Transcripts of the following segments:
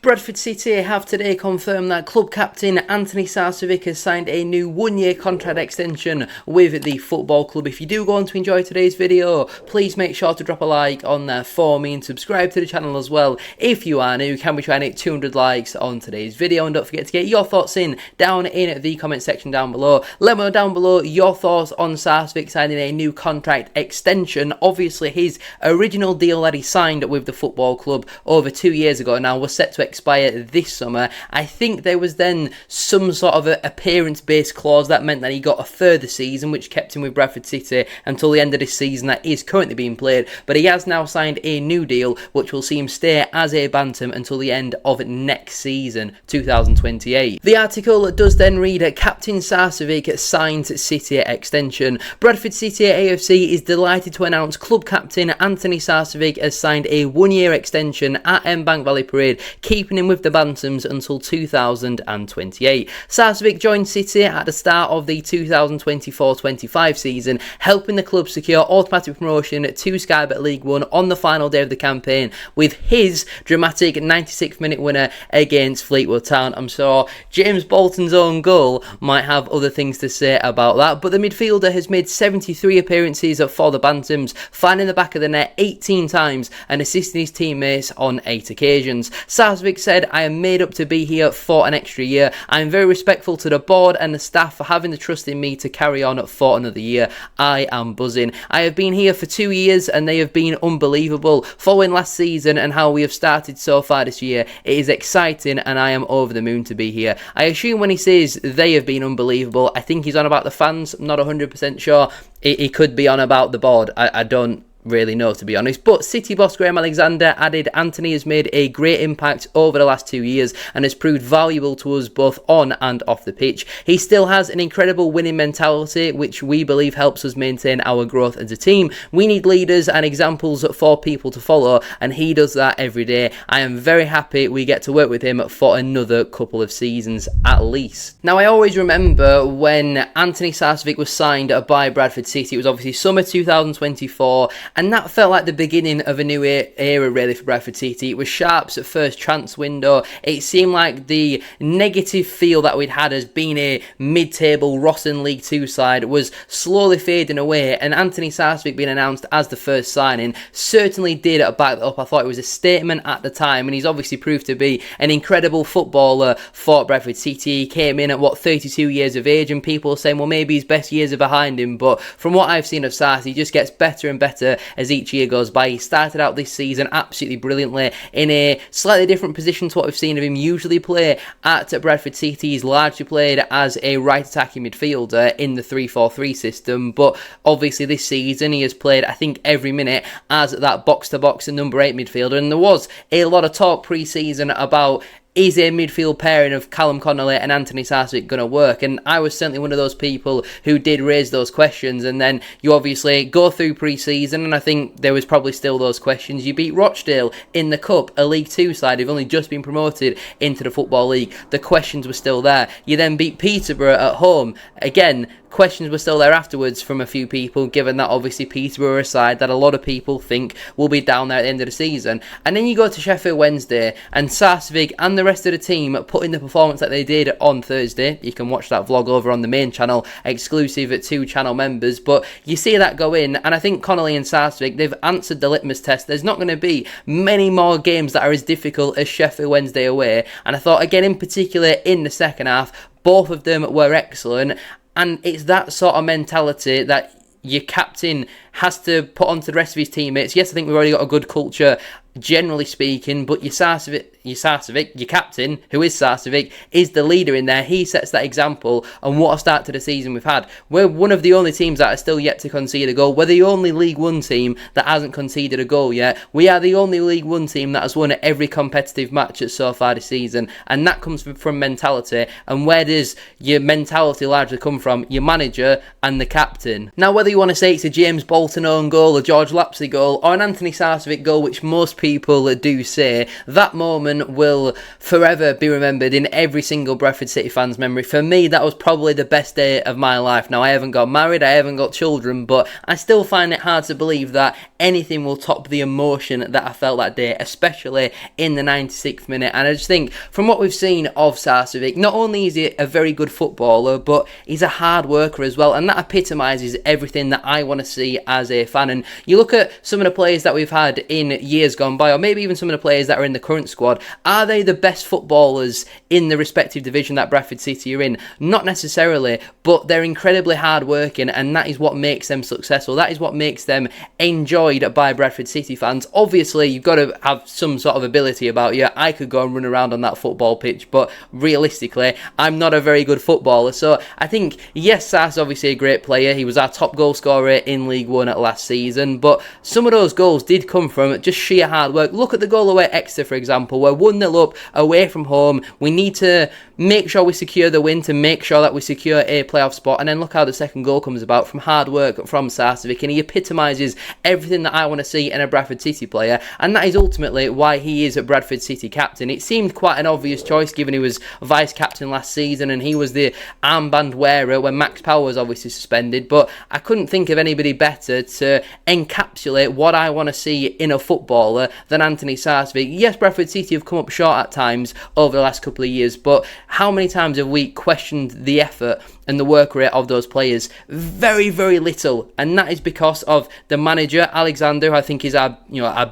Bradford City have today confirmed that club captain Antoni Sarcevic has signed a new one-year contract extension with the football club. If you do go on to enjoy today's video, please make sure to drop a like on there for me and subscribe to the channel as well. If you are new, can we try and hit 200 likes on today's video? And don't forget to get your thoughts in down in the comment section down below. Let me know down below your thoughts on Sarcevic signing a new contract extension. Obviously, his original deal that he signed with the football club over 2 years ago now was set to expire this summer. I think there was then some sort of a appearance-based clause that meant that he got a further season, which kept him with Bradford City until the end of this season that is currently being played. But he has now signed a new deal, which will see him stay as a Bantam until the end of next season, 2028. The article does then read, Captain Sarcevic signs City extension. Bradford City AFC is delighted to announce club captain Antoni Sarcevic has signed a one-year extension at Bank Valley Parade, keeping him with the Bantams until 2028. Sarcevic joined City at the start of the 2024-25 season, helping the club secure automatic promotion to Sky Bet League One on the final day of the campaign with his dramatic 96th minute winner against Fleetwood Town. I'm sure James Bolton's own goal might have other things to say about that, but the midfielder has made 73 appearances for the Bantams, finding the back of the net 18 times and assisting his teammates on 8 occasions. Sarcevic said, I am made up to be here for an extra year. I am very respectful to the board and the staff for having the trust in me to carry on for another year. I am buzzing. I have been here for 2 years and they have been unbelievable. Following last season and how we have started so far this year, it is exciting and I am over the moon to be here. I assume when he says they have been unbelievable, I think he's on about the fans. I'm not 100% sure. He could be on about the board. I don't really know, to be honest. But City boss Graham Alexander added, Antoni has made a great impact over the last 2 years and has proved valuable to us both on and off the pitch. He still has an incredible winning mentality, which we believe helps us maintain our growth as a team. We need leaders and examples for people to follow, and he does that every day. I am very happy we get to work with him for another couple of seasons at least. Now, I always remember when Antoni Sarcevic was signed by Bradford City. It was obviously summer 2024, and that felt like the beginning of a new era really for Bradford City. It was Sharp's first chance window. It seemed like the negative feel that we'd had as being a mid-table Rotten League 2 side was slowly fading away, and Antoni Sarcevic being announced as the first signing certainly did back that up. I thought it was a statement at the time, and he's obviously proved to be an incredible footballer for Bradford City. He came in at 32 years of age, and people are saying, well, maybe his best years are behind him, but from what I've seen of Sarce, he just gets better and better as each year goes by. He started out this season absolutely brilliantly in a slightly different position to what we've seen of him usually play at Bradford City. He's largely played as a right attacking midfielder in the 3-4-3 system, but obviously this season he has played, I think, every minute as that box-to-box and number 8 midfielder, and there was a lot of talk pre-season about, is a midfield pairing of Callum Connolly and Antoni Sarcevic going to work? And I was certainly one of those people who did raise those questions. And then you obviously go through pre-season, and I think there was probably still those questions. You beat Rochdale in the Cup, a League 2 side who've only just been promoted into the Football League. The questions were still there. You then beat Peterborough at home. Again, questions were still there afterwards from a few people, given that obviously Peterborough are a side that a lot of people think will be down there at the end of the season. And then you go to Sheffield Wednesday, and Sarcevic and the rest of the team put in the performance that they did on Thursday. You can watch that vlog over on the main channel, exclusive to channel members, but you see that go in, and I think Connolly and Sarcevic, they've answered the litmus test. There's not going to be many more games that are as difficult as Sheffield Wednesday away, and I thought, again, in particular in the second half, both of them were excellent. And it's that sort of mentality that your captain has to put onto the rest of his teammates. Yes, I think we've already got a good culture, generally speaking, but your Sarcevic, your captain, who is Sarcevic, is the leader in there. He sets that example, and what a start to the season we've had. We're one of the only teams that are still yet to concede a goal. We're the only League 1 team that hasn't conceded a goal yet. We are the only League 1 team that has won every competitive match so far this season, and that comes from mentality. And where does your mentality largely come from? Your manager and the captain. Now, whether you want to say it's a James Bolton Bolton own goal, a George Lapsley goal, or an Antoni Sarcevic goal, which most people do say, that moment will forever be remembered in every single Bradford City fan's memory. For me, that was probably the best day of my life. Now, I haven't got married, I haven't got children, but I still find it hard to believe that anything will top the emotion that I felt that day, especially in the 96th minute. And I just think, from what we've seen of Sarcevic, not only is he a very good footballer, but he's a hard worker as well, and that epitomises everything that I want to see as a fan. And you look at some of the players that we've had in years gone by, or maybe even some of the players that are in the current squad, are they the best footballers in the respective division that Bradford City are in? Not necessarily, but they're incredibly hard working, and that is what makes them successful. That is what makes them enjoyed by Bradford City fans. Obviously, you've got to have some sort of ability about you. I could go and run around on that football pitch, but realistically, I'm not a very good footballer. So I think, yes, Sar's obviously a great player. He was our top goal scorer in League One at last season, but some of those goals did come from just sheer hard work. Look at the goal away at Exeter, for example. We're 1-0 up away from home. We need to make sure we secure the win to make sure that we secure a playoff spot, and then look how the second goal comes about from hard work from Sarcevic, and he epitomises everything that I want to see in a Bradford City player, and that is ultimately why he is a Bradford City captain. It seemed quite an obvious choice given he was vice captain last season and he was the armband wearer when Max Power was obviously suspended, but I couldn't think of anybody better to encapsulate what I want to see in a footballer than Antoni Sarcevic. Yes, Bradford City have come up short at times over the last couple of years, but how many times have we questioned the effort and the work rate of those players? Very, very little, and that is because of the manager, Alexander, who I think is our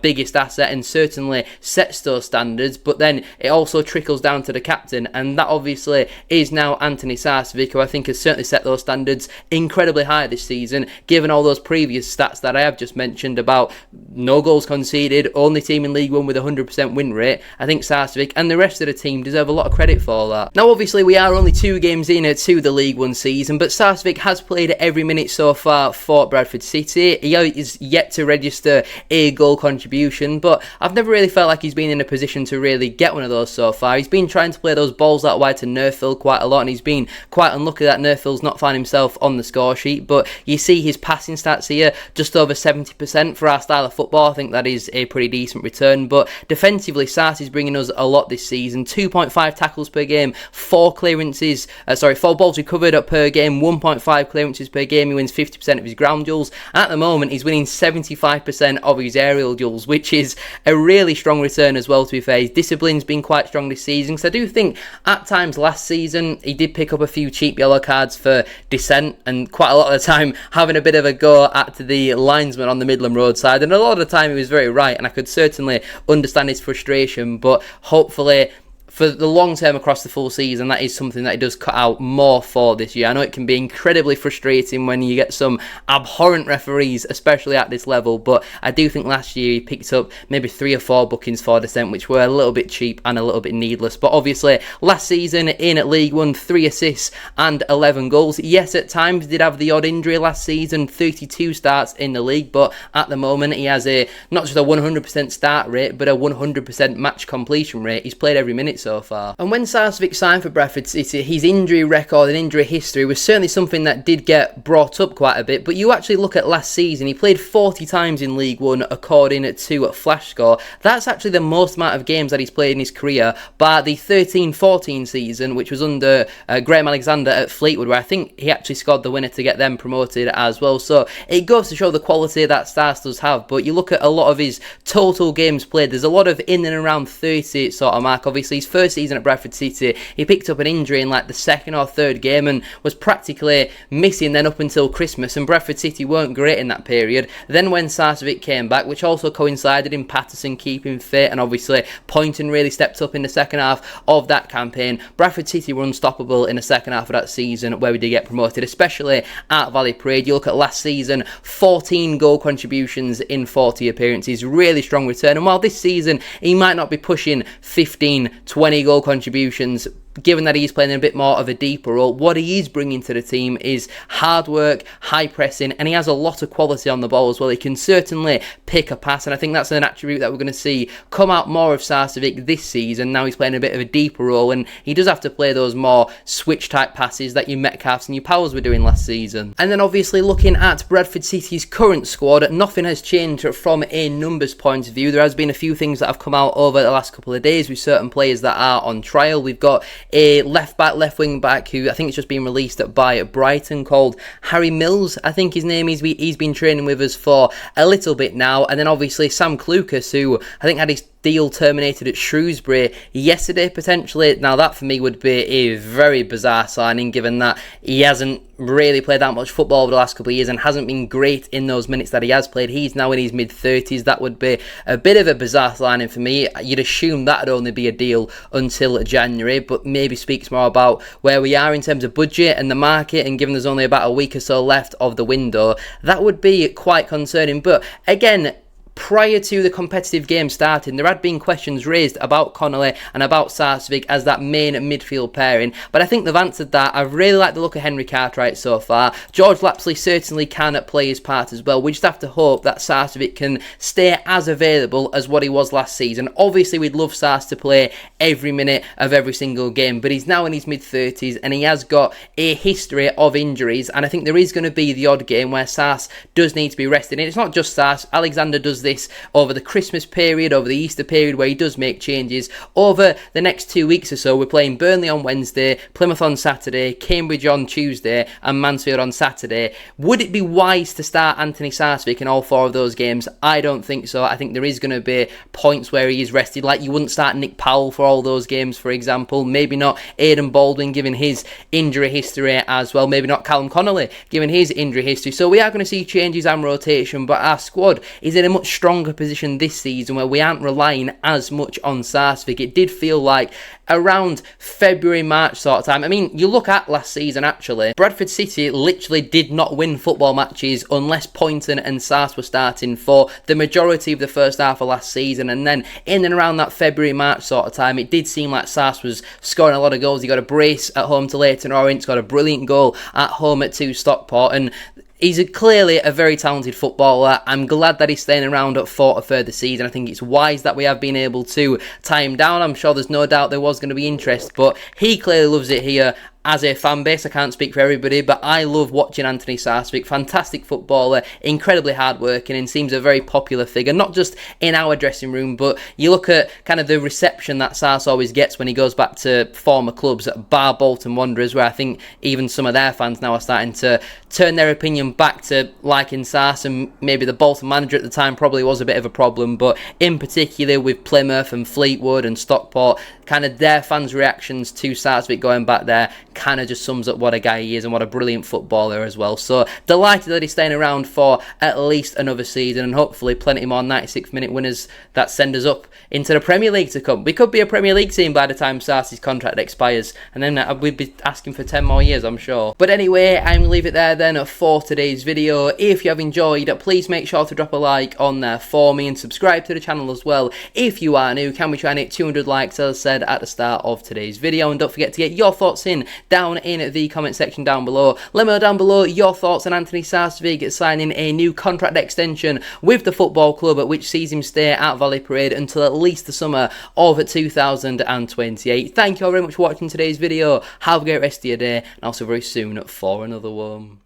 biggest asset and certainly sets those standards, but then it also trickles down to the captain, and that obviously is now Antoni Sarcevic, who I think has certainly set those standards incredibly high this season, given all those previous stats that I have just mentioned about no goals conceded, only team in League One with a 100% win rate. I think Sarcevic and the rest of the team deserve a lot of credit for that. Now, obviously, we are only 2 games in to the League One season, but Sarcevic has played every minute so far for Bradford City. He is yet to register a goal contribution, but I've never really felt like he's been in a position to really get one of those so far. He's been trying to play those balls out wide to Nerfil quite a lot, and he's been quite unlucky that Nerfil's not found himself on the score sheet, but you see his passing stats here, just over 70% for our style of football. I think that is a pretty decent return, but defensively, Sarce is bringing us a lot this season. 2.5 tackles per game, 4 balls recovered per game, 1.5 clearances per game. He wins 50% of his ground duels. At the moment, he's winning 75% of his aerial duels, which is a really strong return as well, to be fair. His discipline's been quite strong this season, because I do think at times last season he did pick up a few cheap yellow cards for dissent, and quite a lot of the time having a bit of a go at the linesman on the Midland Road side, and a lot of the time he was very right, and I could certainly understand his frustration, but hopefully for the long term across the full season, that is something that he does cut out more for this year. I know it can be incredibly frustrating when you get some abhorrent referees, especially at this level, but I do think last year he picked up maybe 3 or 4 bookings for dissent, which were a little bit cheap and a little bit needless. But obviously, last season in League One, 3 assists and 11 goals. Yes, at times he did have the odd injury last season, 32 starts in the league, but at the moment he has not just a 100% start rate, but a 100% match completion rate. He's played every minute so far. And when Sarcevic signed for Bradford City, his injury record and injury history was certainly something that did get brought up quite a bit, but you actually look at last season, he played 40 times in League One according to Flash Score. That's actually the most amount of games that he's played in his career, by the 13-14 season, which was under Graham Alexander at Fleetwood, where I think he actually scored the winner to get them promoted as well. So it goes to show the quality that Sarce does have, but you look at a lot of his total games played, there's a lot of in and around 30 sort of mark. Obviously, his first season at Bradford City, he picked up an injury in like the 2nd or 3rd game and was practically missing then up until Christmas, and Bradford City weren't great in that period. Then when Sarcevic came back, which also coincided in Patterson keeping fit, and obviously Poynton really stepped up in the second half of that campaign, Bradford City were unstoppable in the second half of that season, where we did get promoted, especially at Valley Parade. You look at last season, 14 goal contributions in 40 appearances, really strong return, and while this season he might not be pushing 15, 20 goal contributions given that he's playing in a bit more of a deeper role, what he is bringing to the team is hard work, high pressing, and he has a lot of quality on the ball as well. He can certainly pick a pass, and I think that's an attribute that we're going to see come out more of Sarcevic this season. Now he's playing a bit of a deeper role, and he does have to play those more switch type passes that your Metcalfs and your Powells were doing last season. And then obviously looking at Bradford City's current squad, nothing has changed from a numbers point of view. There has been a few things that have come out over the last couple of days with certain players that are on trial. We've got a left wing back who I think it's just been released by Brighton called Harry Mills, I think his name is. He's been training with us for a little bit now. And then obviously Sam Clucas, who I think had his deal terminated at Shrewsbury yesterday potentially. Now that for me would be a very bizarre signing, given that he hasn't really played that much football over the last couple of years and hasn't been great in those minutes that he has played. He's now in his mid-30s. That would be a bit of a bizarre signing for me. You'd assume that would only be a deal until January, but maybe speaks more about where we are in terms of budget and the market, and given there's only about a week or so left of the window, that would be quite concerning. But again, prior to the competitive game starting, there had been questions raised about Connolly and about Sarcevic as that main midfield pairing, but I think they've answered that. I really like the look of Henry Cartwright so far. George Lapsley certainly can play his part as well. We just have to hope that Sarcevic can stay as available as what he was last season. Obviously, we'd love Sarce to play every minute of every single game, but he's now in his mid-30s and he has got a history of injuries, and I think there is going to be the odd game where Sarce does need to be rested. And it's not just Sarce. Alexander does this over the Christmas period, over the Easter period, where he does make changes. Over the next 2 weeks or so, we're playing Burnley on Wednesday, Plymouth on Saturday, Cambridge on Tuesday, and Mansfield on Saturday. Would it be wise to start Antoni Sarcevic in all 4 of those games? I don't think so. I think there is going to be points where he is rested. Like, you wouldn't start Nick Powell for all those games, for example. Maybe not Aidan Baldwin, given his injury history as well. Maybe not Callum Connolly, given his injury history. So we are going to see changes and rotation, but our squad is in a much stronger position this season where we aren't relying as much on Sarcevic. It did feel like around February, March sort of time. I mean, you look at last season actually, Bradford City literally did not win football matches unless Poynton and Sarce were starting for the majority of the first half of last season, and then in and around that February, March sort of time, it did seem like Sarce was scoring a lot of goals. He got a brace at home to Leyton Orient, got a brilliant goal at home to Stockport, and he's clearly a very talented footballer. I'm glad that he's staying around for a further season. I think it's wise that we have been able to tie him down. I'm sure there's no doubt there was going to be interest, but he clearly loves it here. As a fan base, I can't speak for everybody, but I love watching Antoni Sarcevic. Fantastic footballer, incredibly hardworking, and seems a very popular figure, not just in our dressing room, but you look at kind of the reception that Sarce always gets when he goes back to former clubs, bar Bolton Wanderers, where I think even some of their fans now are starting to turn their opinion back to liking Sarce, and maybe the Bolton manager at the time probably was a bit of a problem, but in particular with Plymouth and Fleetwood and Stockport, kind of their fans' reactions to Sarcevic going back there kind of just sums up what a guy he is and what a brilliant footballer as well. So delighted that he's staying around for at least another season, and hopefully plenty more 96-minute winners that send us up into the Premier League to come. We could be a Premier League team by the time Sarce's contract expires, and then we'd be asking for 10 more years, I'm sure. But anyway, I'm going to leave it there then for today's video. If you have enjoyed, please make sure to drop a like on there for me and subscribe to the channel as well. If you are new, can we try and hit 200 likes as I said at the start of today's video, and don't forget to get your thoughts in down in the comment section down below. Let me know down below your thoughts on Antoni Sarcevic signing a new contract extension with the football club, which sees him stay at Valley Parade until at least the summer of 2028. Thank you all very much for watching today's video. Have a great rest of your day, and I'll see you very soon for another one.